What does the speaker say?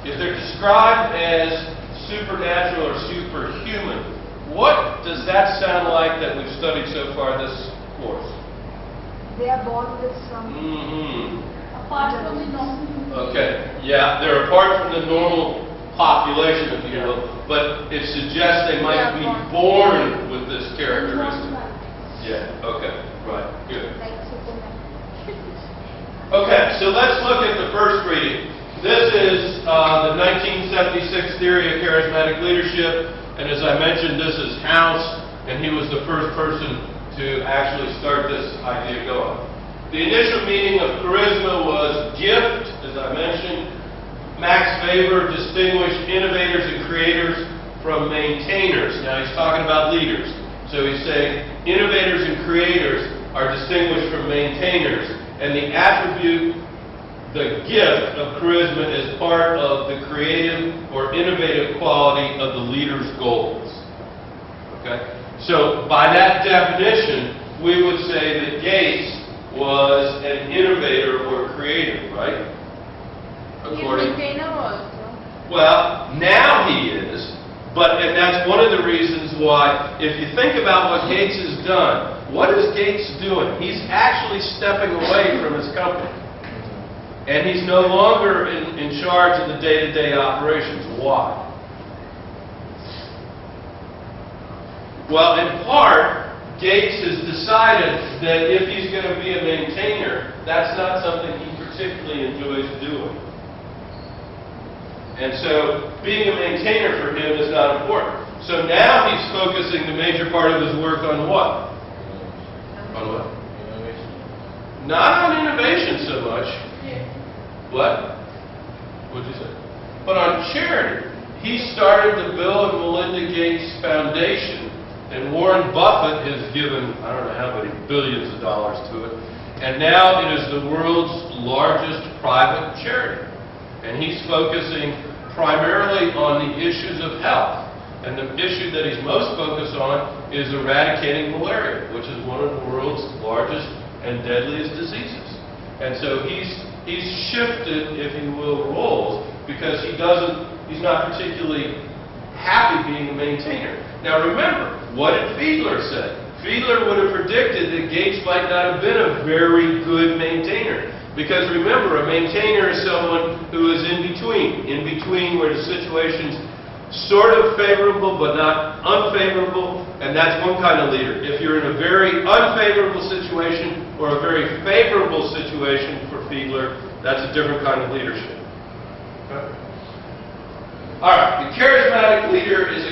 if they're described as supernatural or superhuman, what does that sound like that we've studied so far this course? They are born with some... Apart from the normal. Okay, yeah, they're apart from the normal population, if you will, but it suggests they might be born with this characteristic. Yeah, okay, right, good. Like Superman. Okay, so let's look at the first reading. This is the 1976 theory of charismatic leadership, and as I mentioned, this is House, and he was the first person to actually start this idea going. The initial meaning of charisma was gift, as I mentioned. Max Weber distinguished innovators and creators from maintainers. Now he's talking about leaders. So he's saying innovators and creators are distinguished from maintainers, and the attribute, the gift of charisma is part of the creative or innovative quality of the leader's goals. Okay? So by that definition, we would say that Gates was an innovator or creator, right? According. Maintainer also. Well, now he is, and that's one of the reasons why, if you think about what Gates has done, what is Gates doing? He's actually stepping away from his company. And he's no longer in charge of the day-to-day operations. Why? Well, in part, Gates has decided that if he's going to be a maintainer, that's not something he particularly enjoys doing. And so, being a maintainer for him is not important. So now he's focusing the major part of his work on what? On what? Innovation. Not on innovation so much. Yeah. What? What'd you say? But on charity. He started the Bill and Melinda Gates Foundation, and Warren Buffett has given, I don't know how many billions of dollars to it, and now it is the world's largest private charity. And he's focusing primarily on the issues of health. And the issue that he's most focused on is eradicating malaria, which is one of the world's largest and deadliest diseases. And so he's shifted, if you will, roles because he's not particularly happy being a maintainer. Now remember, what did Fiedler say? Fiedler would have predicted that Gates might not have been a very good maintainer. Because remember, a maintainer is someone who is in between where the situation's sort of favorable but not unfavorable, and that's one kind of leader. If you're in a very unfavorable situation or a very favorable situation for Fiedler, that's a different kind of leadership. Okay? All right, the charismatic leader is a